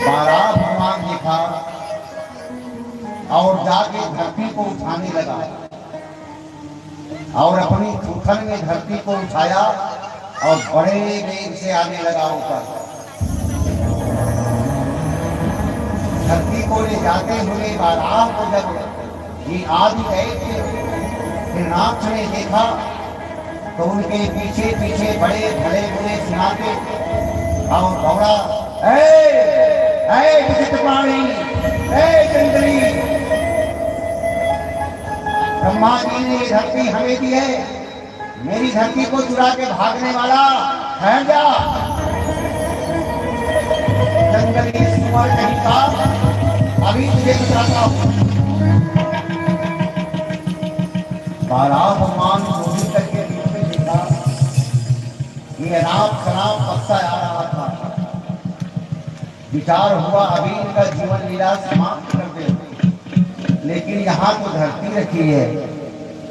बारह भगवान देखा और जाके धरती को उठाने लगा और अपनी थूथन में धरती को उठाया और बड़े वेग से आने लगा ऊपर। धरती को ले जाते हुए बारह को जब ये आदि गए थे, हिरणाक्ष ने देखा तो उनके पीछे पीछे बड़े भले बुरे सिंहाते और दौड़ा, विचित्र प्राणी, जंगली, ब्रह्मा जी ने ये धरती हमें दी है, मेरी धरती को चुरा के भागने वाला है क्या? जंगली सुअर कहीं का, अभी तुझे बताता हूं। बारह भगवान गोविंद करके बीच में देखा, ये अनाप शनाप बच्चा आ रहा था। विचार हुआ अभी इनका जीवन लीला समाप्त कर दे, लेकिन यहाँ तो धरती रखी है,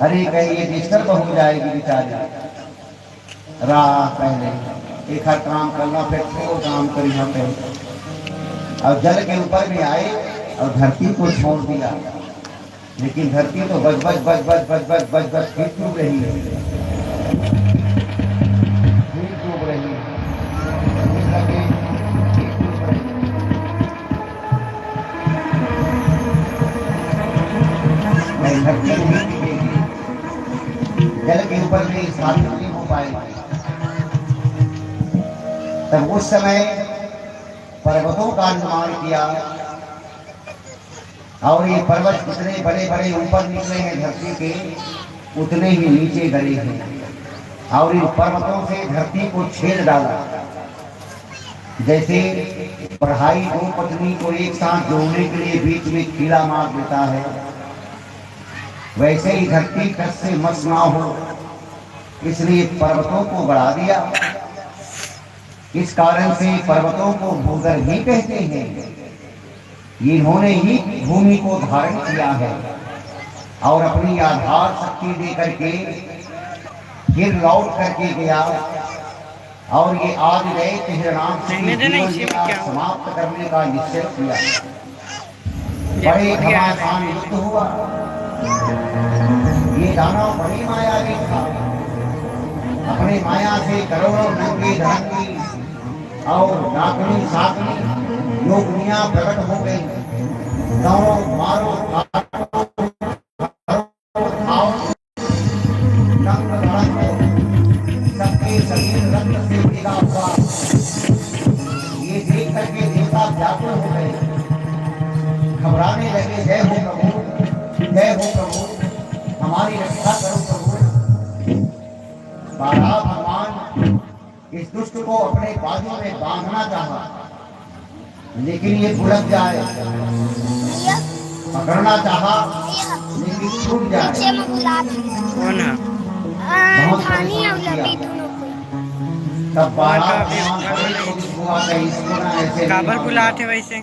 अरे कहीं ये डिस्टर्ब हो जाएगी बेचारी। राह पहले एक हर काम करना, फिर थोड़ा काम करना पहले, और जल के ऊपर भी आए और धरती को छोड़ दिया, लेकिन धरती तो बज बज बज बज बज बज बज बज फिर डूब रही है, फिर डूब रही है। धरती नहीं टिकेगी, जल के ऊपर भी स्थापित नहीं हो पाएगी। तब उस समय पर्वतों का निर्माण किया और ये पर्वत जितने बड़े बड़े ऊपर निकले हैं धरती के, उतने ही नीचे गिरे हैं और इन पर्वतों से धरती को छेद डाला। जैसे पढ़ाई दो पत्नी को एक साथ जोड़ने के लिए बीच में कीड़ा मार देता है, वैसे ही धरती कस से मस ना हो, इसलिए पर्वतों को बढ़ा दिया। इस कारण से पर्वतों को भूगर ही कहते हैं। इन्होंने ही भूमि को धारण किया है और अपनी आधार शक्ति दे करके फिर लौट करके गया और ये आज गए हिरणाक्ष से समाप्त करने का निश्चय किया। बड़े घमासान युद्ध हुआ। ये दानव बड़ी मायावी था, अपने माया से करोड़ों नंगी धरंगी और नागनी सागनी योगनियां प्रकट हो गई। दोनों मारो सबके शरीर रक्त से भीगा हुआ। ये देख करके देवता व्याकुल हो गए, घबराने लगे। जय हो प्रभु, जय हो प्रभु, हमारी रक्षा करो प्रभु। बारह भगवान इस दुष्ट को अपने बाजू में बांधना चाहा, लेकिन ये भुलक जाए, पकड़ना चाहा लेकिन छूट जाए। तब काबर बुलाते वैसे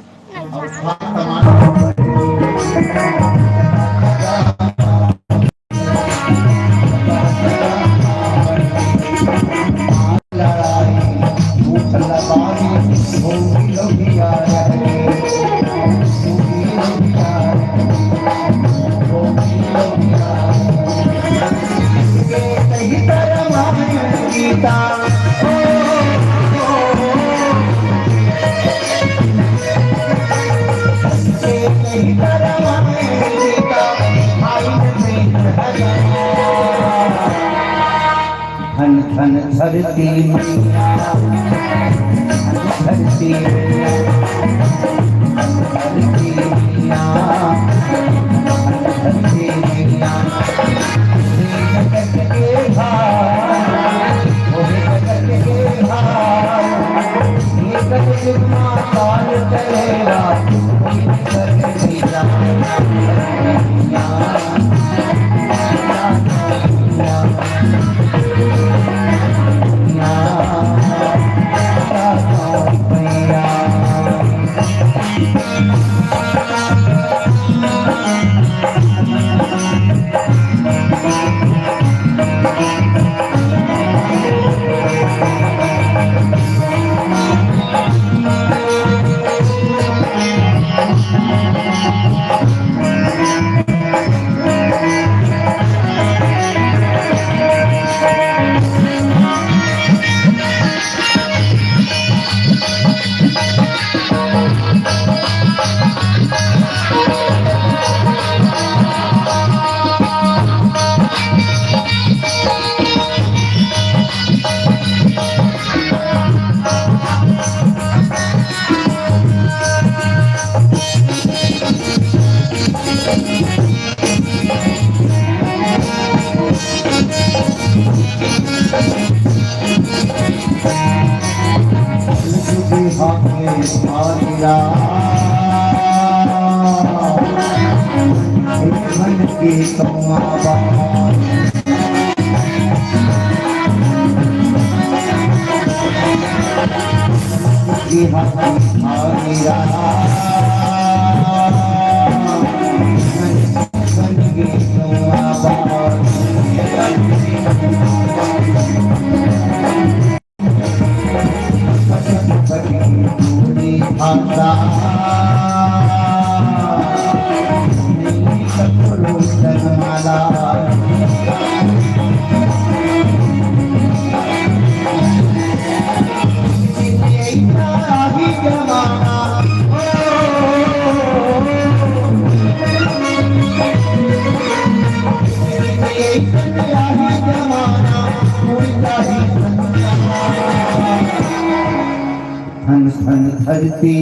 धन धन धरती धरती भाग्य भागिरा मन के कमावा भागिरा मन के कमावा धरती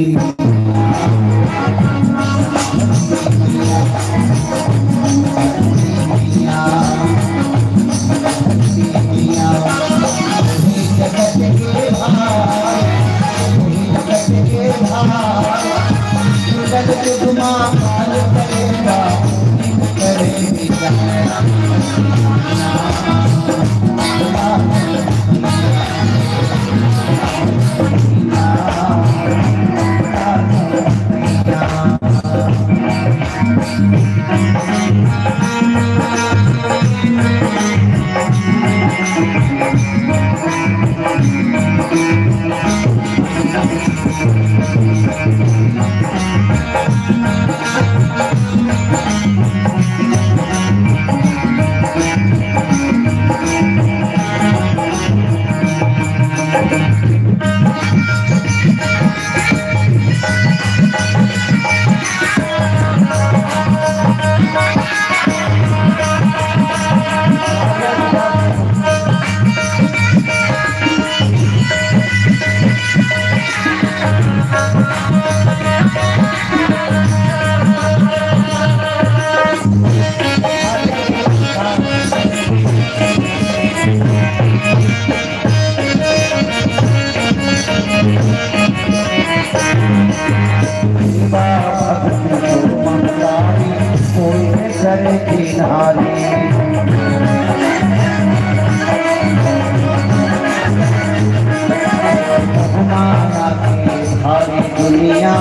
दुनिया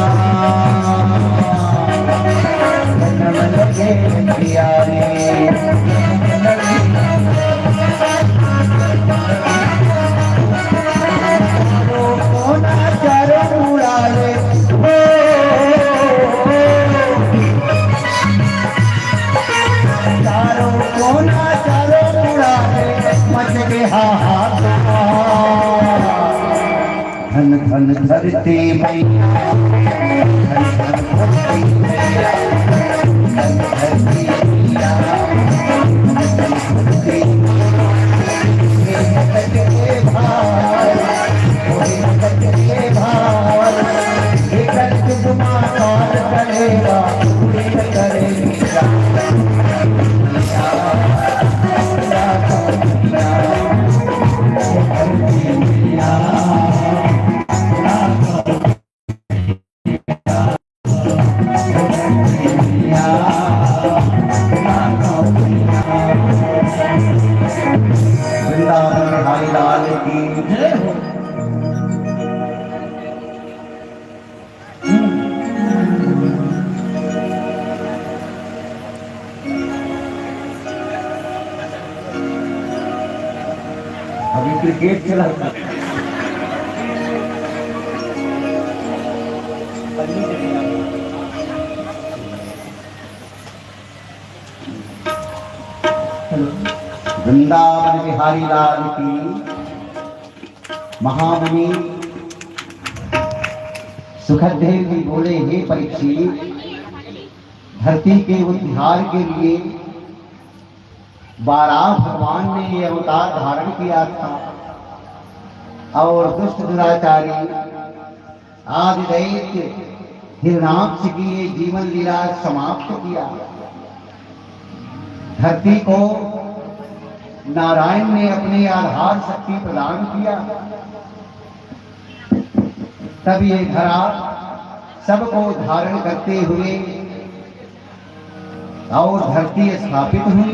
धन धन धरती मैया धन धन धरती मैया धन धरती मैया के भार के भार मार करेगा करेगा अभी क्रिकेट खेला वृंदावन बिहारी लाल की महामुनि सुखदेव जी बोले, हे परीक्षित, धरती के उद्धार के लिए बारह भगवान ने ये अवतार धारण किया था और दुष्ट दुराचारी आदि दैत्य हिरणाक्ष की ये जीवन लीला समाप्त किया। धरती को नारायण ने अपने आधार शक्ति प्रदान किया तब ये धरा सबको धारण करते हुए और धरती स्थापित हुई।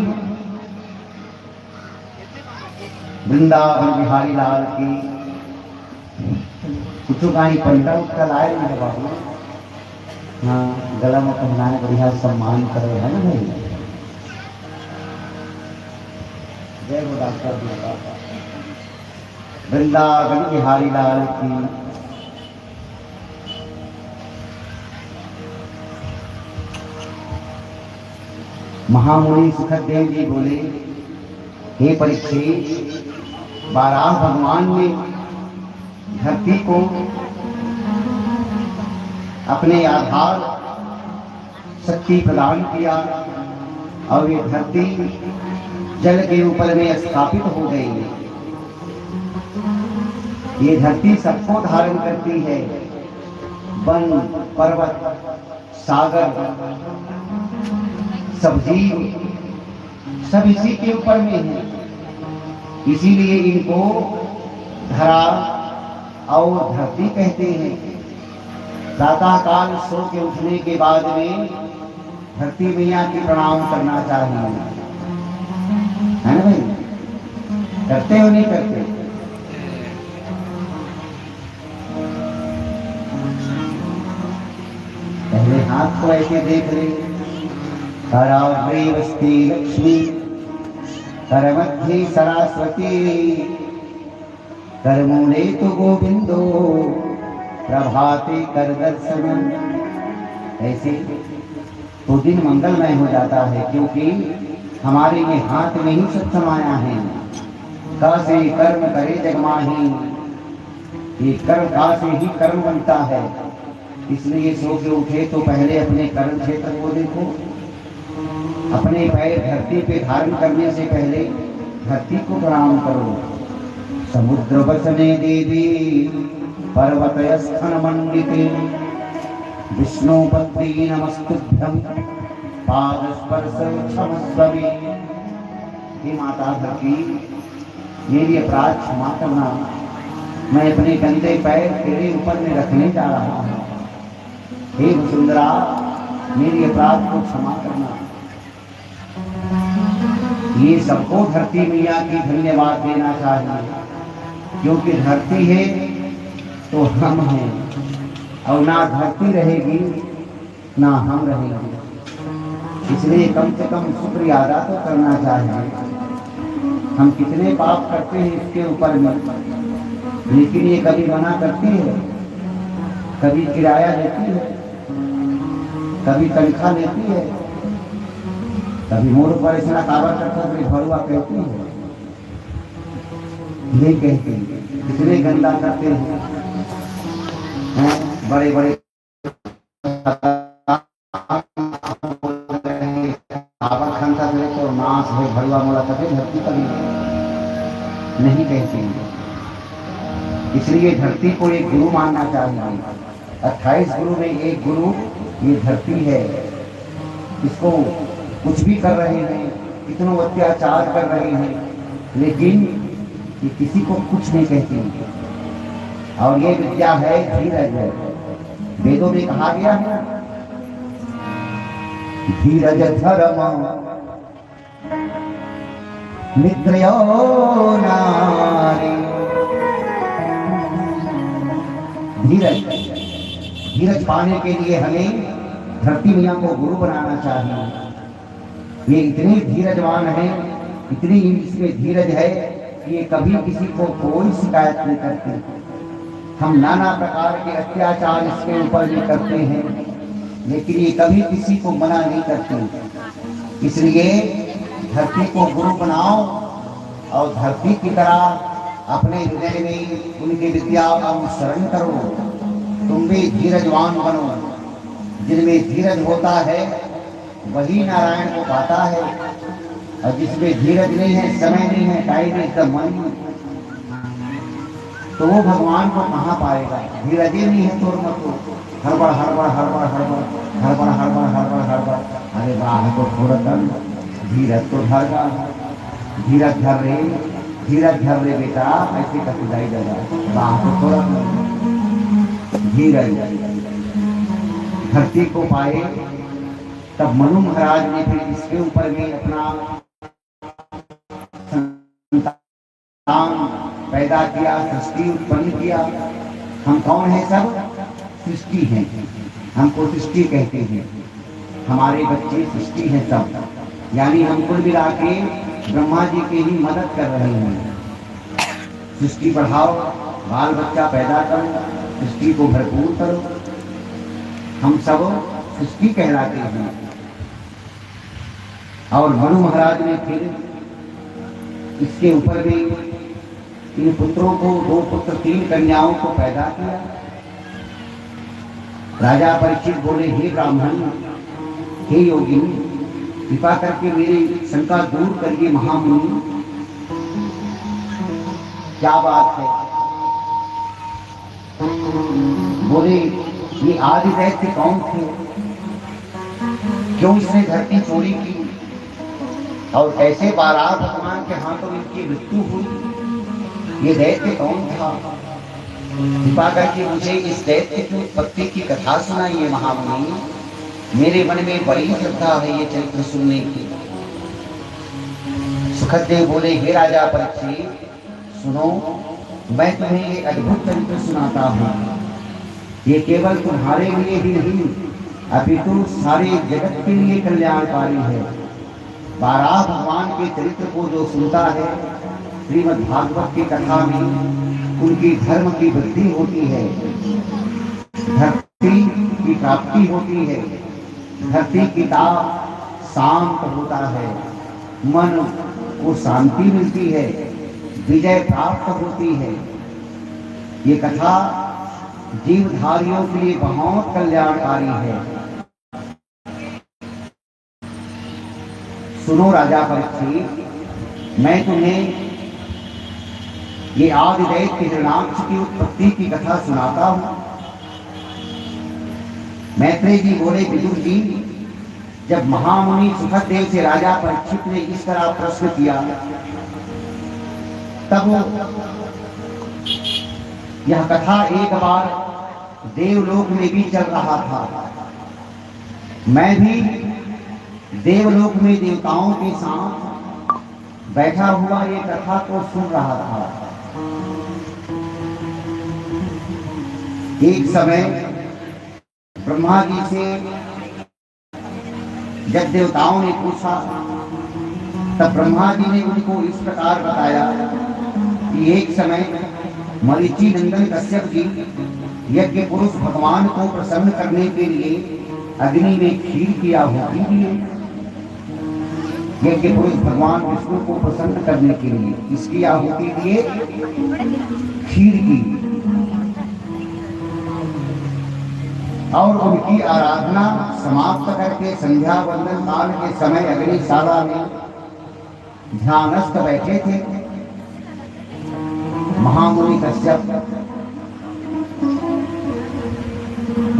वृंदावन बिहारी लाल की कुछ कहीं पंटा उठा लाए नहीं बाबू। हाँ, गला में पहनाए बढ़िया सम्मान करे है ना भाई। जय हो डॉक्टर वृंदावन बिहारी लाल की। महामुनि सुखदेव जी बोले, हे परीक्षित, बारह भगवान ने धरती को अपने आधार शक्ति प्रदान किया और ये धरती जल के ऊपर में स्थापित हो गई। ये धरती सबको धारण करती है, वन पर्वत सागर सब जीव सब इसी के ऊपर में है। इसीलिए इनको धरा और धरती कहते हैं। प्रातः काल सो के उठने के बाद में धरती मैया की प्रणाम करना चाहिए, है ना भाई? करते हो नहीं करते? पहले हाथ को ऐसे देख ले, कराग्रेवस्ति लक्ष्मी करमध्ये सरस्वती करमूले तो गोविंदो प्रभाते कर दर्शन। ऐसे तो दिन मंगलमय हो जाता है, क्योंकि हमारे ये हाथ में ही सब समाया है। का से कर्म करे जगमाही, ये कर्म का से ही कर्म बनता है। इसलिए सो के उठे तो पहले अपने कर्म क्षेत्र को देखो। अपने पैर धरती पे धारण करने से पहले धरती को प्रणाम करो। समुद्र वसने देवी पर्वत स्थन मंडिते विष्णुपत्नी नमस्तुभ्यं पाद स्पर्श क्षमस्वमे। हे माता धरती, मेरी अपराध क्षमा करना। मैं अपने गंदे पैर तेरे ऊपर में रखने जा रहा हूँ। हे वसुंधरा, मेरी अपराध को क्षमा करना। ये सबको धरती मैया की धन्यवाद देना चाहिए, क्योंकि धरती है तो हम हैं, और ना धरती रहेगी ना हम रहेंगे। इसलिए कम से कम शुक्रिया अदा तो करना चाहिए। हम कितने पाप करते हैं इसके ऊपर में, लेकिन ये कभी मना करती है, कभी किराया देती है, कभी तनख्वाह लेती है, कभी मोड़ पर इतना काबर करता कभी भरुआ कहती है, नहीं कहती। कितने गंदा करते हैं, बड़े बड़े काबर खानता तो नाश है भरुआ मोड़ा कभी धरती पर नहीं कहती। इसलिए धरती को एक गुरु मानना चाहिए। 28 गुरु में एक गुरु ये धरती है। इसको कुछ भी कर रहे हैं, कितनों अत्याचार कर रहे हैं, लेकिन ये किसी को कुछ नहीं कहती। और ये विद्या है धीरज। वेदों में कहा गया है, धीरज धर्म मित्रयो नारी। धीरज पाने के लिए हमें धरती मैया को गुरु बनाना चाहिए। ये इतनी धीरजवान है, इतनी इसमें धीरज है कि ये कभी किसी को कोई शिकायत नहीं करते। हम नाना प्रकार के अत्याचार इसके ऊपर भी करते हैं, लेकिन ये कभी किसी को मना नहीं करते। इसलिए धरती को गुरु बनाओ और धरती की तरह अपने हृदय में उनकी विद्या का अनुसरण करो। तुम भी धीरजवान बनो। जिनमें धीरज होता है वही नारायण को पाता है, और जिसमें धीरज नहीं है, समय नहीं है, टाइम एकदम मन, तो वो भगवान को कहाँ पाएगा। धीरज ही नहीं है तो मत हड़बड़ हड़बड़ हड़बड़ हड़बड़ हड़बड़ हड़बड़ हड़बड़ हड़बड़। अरे वाह, तो थोड़ा कर, धीरज तो धरगा, धीरज धर रे बेटा, ऐसे का खुदाई देगा। वाह तो थोड़ा धीरज धरती को पाए, तब मनु महाराज ने फिर इसके ऊपर में अपना संतान पैदा किया, सृष्टि उत्पन्न किया। हम कौन है? सब सृष्टि हैं, हमको सृष्टि कहते हैं। हमारे बच्चे सृष्टि हैं सब, यानी हम कुल मिला के ब्रह्मा जी के ही मदद कर रहे हैं। सृष्टि बढ़ाओ, बाल बच्चा पैदा करो, सृष्टि को भरपूर करो। हम सब सृष्टि कहलाते हैं। और मनु महाराज ने फिर इसके ऊपर भी इन पुत्रों को, 2 पुत्र 3 कन्याओं को पैदा किया। राजा परीक्षित बोले, हे ब्राह्मण, हे योगिनी, कृपा करके मेरी शंका दूर करिए महामुनि, क्या बात है? बोले, ये आदि दैत्य कौन थे? क्यों इसने धरती चोरी की और ऐसे बारात भगवान के हाथों इनकी मृत्यु हुई? ये दैत्य कौन था? कृपा करके मुझे इस दैत्य की उत्पत्ति की कथा सुनाइए महामुनि। मेरे मन में बड़ी श्रद्धा है ये चरित्र सुनने की। सुखदेव बोले, हे राजा परीक्षित, सुनो, मैं तुम्हें एक अद्भुत चरित्र सुनाता हूँ। ये केवल तुम्हारे लिए ही नहीं, अपितु सारे जगत के लिए कल्याणकारी है। बारह भगवान के चरित्र को जो सुनता है, श्रीमद् भागवत की कथा में उनकी धर्म की वृद्धि होती है, धरती की प्राप्ति होती है, धरती की ताप शांत होता है, मन को शांति मिलती है, विजय प्राप्त होती है। ये कथा जीवधारियों के लिए बहुत कल्याणकारी है। सुनो राजा परीक्षित, मैं तुम्हें ये आदि दैत्य हिरण्याक्ष की उत्पत्ति की कथा सुनाता हूं। मैत्रेय जी बोले, विदुर जी, जब महामुनि सुखदेव से राजा परीक्षित ने इस तरह प्रश्न किया, तब यह कथा एक बार देवलोक में भी चल रहा था। मैं भी देवलोक में देवताओं के साथ बैठा हुआ ये कथा को सुन रहा था। एक समय ब्रह्मा जी से जब देवताओं ने पूछा, तब ब्रह्मा जी ने उनको इस प्रकार बताया कि एक समय मरीचि नंदन कश्यप जी यज्ञ पुरुष भगवान को प्रसन्न करने के लिए अग्नि में खीर की आहुति दिए। यज्ञ पुरुष भगवान विष्णु को प्रसन्न करने के लिए इसकी आहुति दिए, खीर की, और उनकी आराधना समाप्त करके संध्या वंदन काल के समय अग्निशाला में ध्यानस्थ बैठे थे महामुनि कश्यप।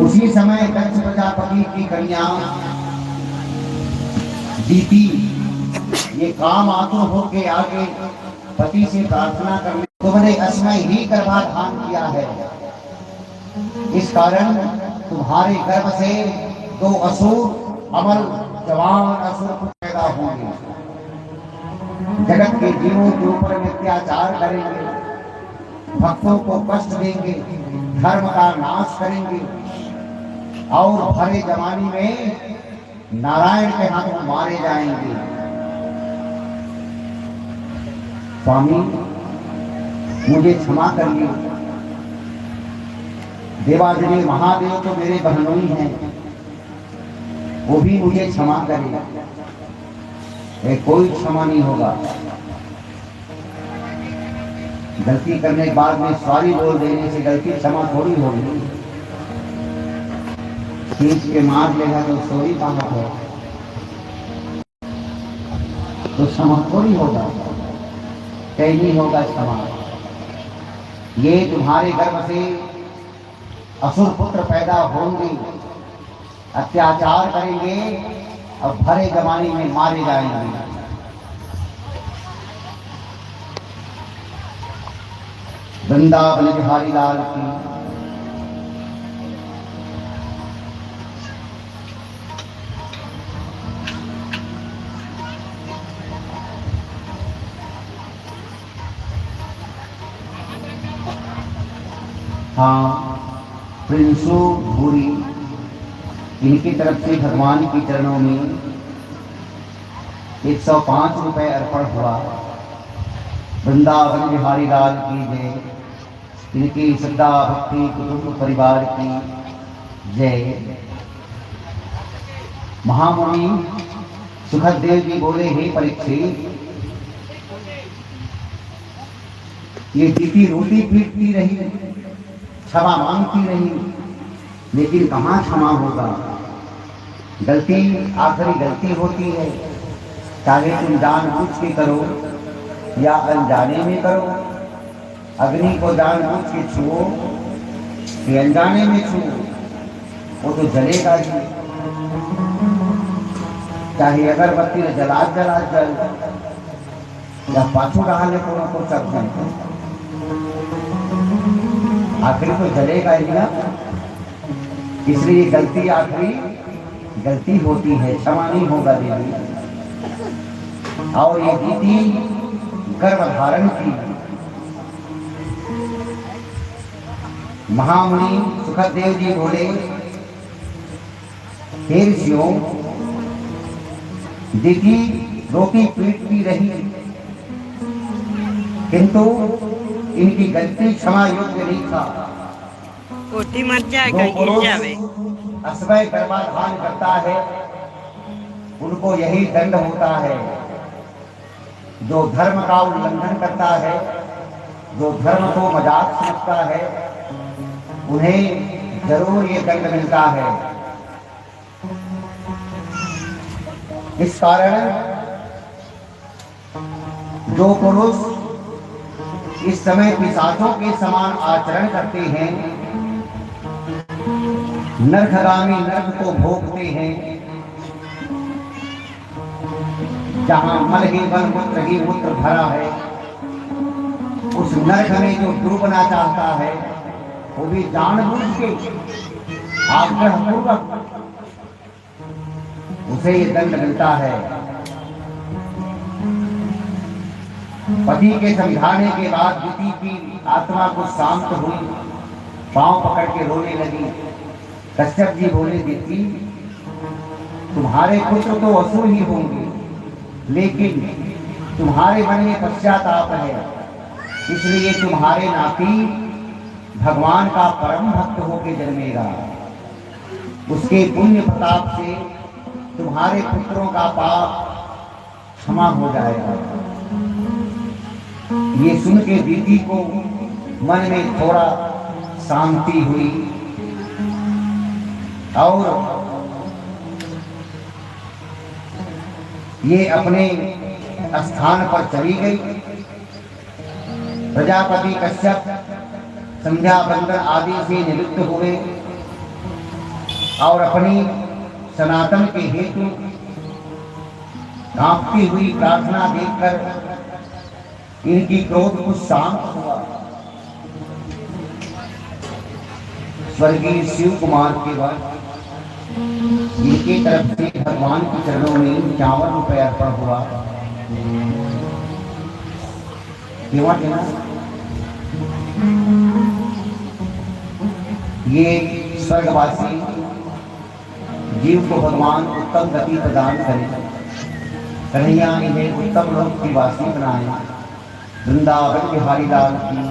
उसी समय दक्ष प्रजापति की कन्या दीति ये काम आतुर होके आगे पति से प्रार्थना करने, तुमने असमय ही गर्भाधान किया है, इस कारण तुम्हारे गर्भ से 2 असुर, अमल जवान असुर पैदा होंगे, जगत के जीवों के ऊपर अत्याचार करेंगे, भक्तों को कष्ट देंगे, धर्म का नाश करेंगे और भरे जमाने में नारायण के हाथों मारे जाएंगे। स्वामी, मुझे क्षमा करिए। देवादिदेव महादेव तो मेरे बहनोई हैं, वो भी मुझे क्षमा करें। कोई क्षमा नहीं होगा। गलती करने के बाद में सॉरी बोल देने से गलती क्षमा थोड़ी होगी। खींच के मार लेगा तो सॉरी कहाँ है, तो क्षमा थोड़ी होगा, कहीं नहीं होगा क्षमा। ये तुम्हारे गर्भ से असुर पुत्र पैदा होंगे, अत्याचार करेंगे और भरे जमाने में मारे जाएंगे। वृंदावन बिहारी लाल की। हाँ, प्रिंसो भूरी, इनकी तरफ से भगवान के चरणों में 105 रुपये अर्पण हुआ। वृंदावन बिहारी लाल की जय, इनकी श्रद्धा भक्ति कुटुंब परिवार की जय। महामुनि सुखदेव जी बोले, हे परीक्षित, ये दीदी रोटी पीटती रही, क्षमा मांगती रही, लेकिन कहाँ क्षमा होगा। गलती आखिरी गलती होती है, चाहे तुम जानबूझ के करो या अनजाने में करो। अग्नि को जानबूझ के छुओ कि अनजाने में छुओ, वो तो जलेगा ही। चाहे अगरबत्ती जला जला जल या पाछू डाले को सब जाए, आखिरी तो जलेगा ही ना। इसलिए गलती आखिरी गलती होती है, क्षमा नहीं होगा देवी। और ये दीदी गर्भ धारण की। महामुनि सुखदेव जी बोले, हे ऋषियों, दीदी रोटी पीटती रही, किंतु इनकी गलती क्षमा योग्य नहीं था। कोटी मर जाएगा, गिर जावे। असमय गर्भाधान करता है, उनको यही दंड होता है। जो धर्म का उल्लंघन करता है, जो धर्म को मजाक समझता है, उन्हें जरूर ये दंड मिलता है। इस कारण जो पुरुष इस समय पिशाचों के समान आचरण करते हैं, नरकगामी नरक को भोगते हैं, जहां मल ही मल मूत्र ही मूत्र भरा है, उस नरक में जो डूबना चाहता है, वो भी जानबूझ के आग्रहपूर्वक उसे ये दंड मिलता है। पति के समझाने के बाद दीदी की आत्मा कुछ शांत हुई, पांव पकड़ के रोने लगी। कश्यप जी बोले, दीदी तुम्हारे पुत्र तो असुर ही होंगे, लेकिन तुम्हारे मन में पश्चाताप है, इसलिए तुम्हारे नाती भगवान का परम भक्त होकर जन्मेगा। उसके पुण्य प्रताप से तुम्हारे पुत्रों का पाप क्षमा हो जाएगा। ये सुन के दीदी को मन में थोड़ा शांति हुई और ये अपने स्थान पर चली गई। प्रजापति कश्यप संध्या बंदन आदि से निवृत्त हुए और अपनी सनातन के हेतु कांपती हुई प्रार्थना देखकर इनकी क्रोध कुछ शांत हुआ। स्वर्गीय शिव कुमार के बाद इनकी तरफ से भगवान के चरणों में 51 रुपये अर्पण हुआ। केवल देना, ये स्वर्गवासी जीव को भगवान उत्तम गति प्रदान करे, कन्हैया इन्हें उत्तम लोक की वासी बनाए। वृंदावन बिहारी लाल की,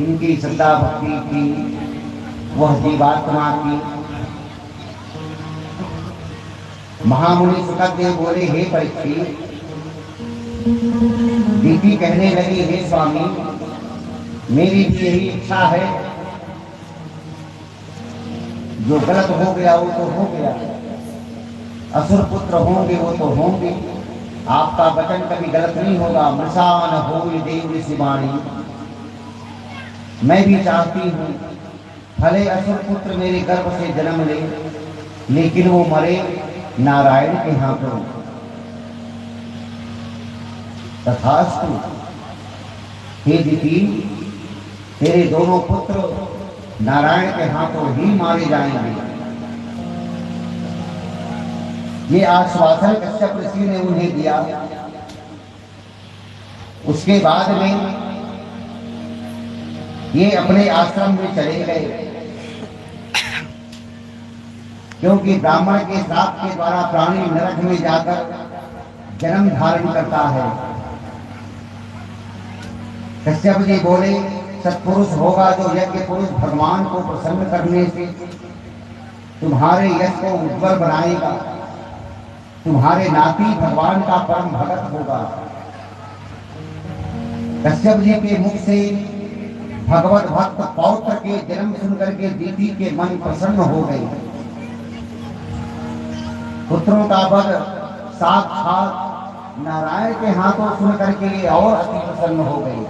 इनकी श्रद्धा भक्ति की, वह जीवात्मा की। महामुनि सुखदेव बोले, हे परीक्षित, दीदी कहने लगी, हे स्वामी, मेरी भी यही इच्छा है, जो गलत हो गया वो तो हो गया, असुर पुत्र होंगे वो तो होंगे, आपका वचन कभी गलत नहीं होगा। मृषा न हो देव ऋषिवाणी। मैं भी चाहती हूँ भले असुर पुत्र मेरे गर्भ से जन्म ले, लेकिन वो मरे नारायण के हाथों। तथास्तु। हे दीदी, तेरे दोनों पुत्र नारायण के हाथों ही मारे जाएंगे। ये आश्वासन कश्यप ऋषि ने उन्हें दिया। उसके बाद में ये अपने आश्रम में चले गए, क्योंकि ब्राह्मण के श्राप के द्वारा प्राणी नरक में जाकर जन्म धारण करता है। कश्यप जी बोले, सत्पुरुष होगा जो यज्ञ पुरुष भगवान को प्रसन्न करने से तुम्हारे यश को उज्जवल बनाएगा, तुम्हारे नाती भगवान का परम भगत होगा। कश्यप जी के मुख से भगवत भक्त पौत्र के जन्म सुनकर के दीदी के मन प्रसन्न हो गए। पुत्रों का वध साक्षात नारायण के हाथों सुन करके और अति प्रसन्न हो गए।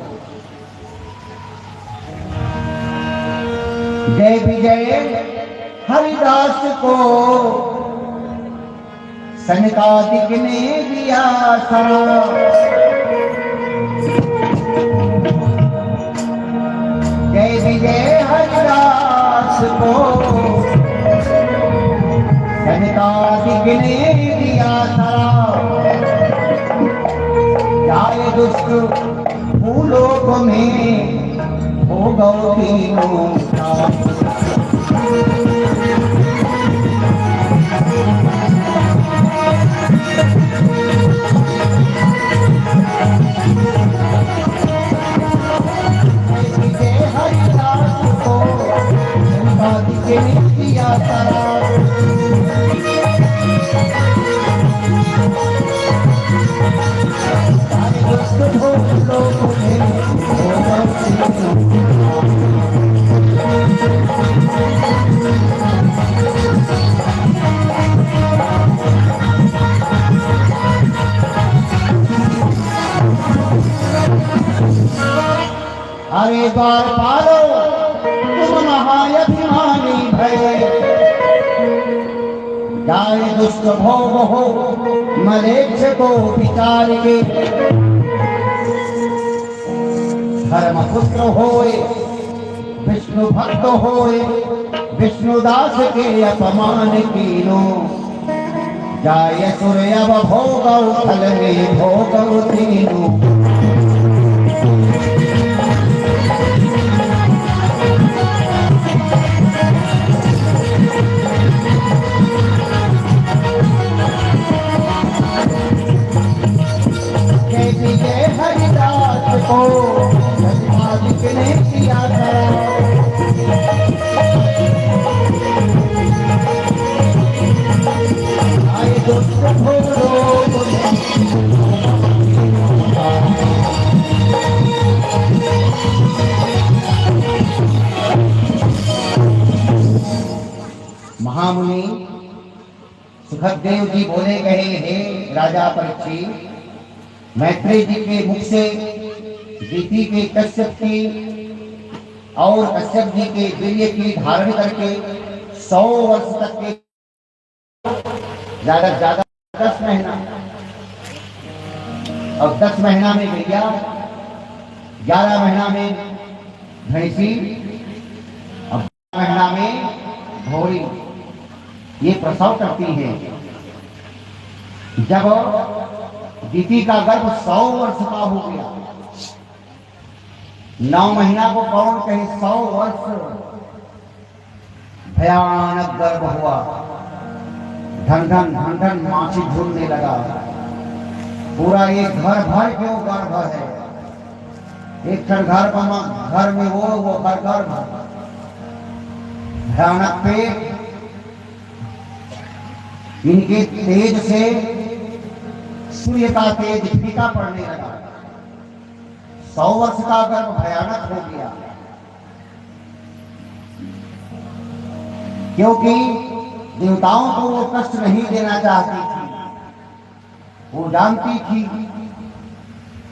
जय विजय हरिदास को सनकादिक ने दिया शरण, जय विजय हरिदास को सनकादिक ने दिया शरण। जाए दुष्ट भूलोक में हो गौ तीनों अरे द्वारपालो तुम महायभिमानी भय, जाए दुष्ट भोग हो मलेच्छ को विचार के। धर्मपुत्र होए विष्णु भक्त होए विष्णुदास के अपमान कीनो, जाय सूर्य अब भोग फल में भोग तीनों। जय हरिदास को सनकादिक ने दिया आए दुष्ट भोग महामुनि सुखदेव जी बोले गए, हे राजा परीक्षित, मैत्रेय जी के मुख से दीति के कश्यप की और कश्यप जी के वीर्य की धारण करके 100 वर्ष तक के ज्यादा ज्यादा 10 महीना, और 10 महीना में गैया, 11 महीना में भैंसी, और 12 महीना में घोड़ी ये प्रसव करती है। जब दीति का गर्भ 100 वर्ष का हो गया, 9 महीना को कौन कहे, 100 वर्ष भयानक गर्भ हुआ। धन धन धन धन माछी झूलने लगा। पूरा एक घर भर क्यों गर्भ है, एक घर में वो घर गर्भ, भयानक पेट। इनके तेज से सूर्य का तेज फीका पड़ने लगा। 100 वर्ष का गर्भ भयानक हो गया, क्योंकि देवताओं को वो कष्ट नहीं देना चाहती थी। वो जानती थी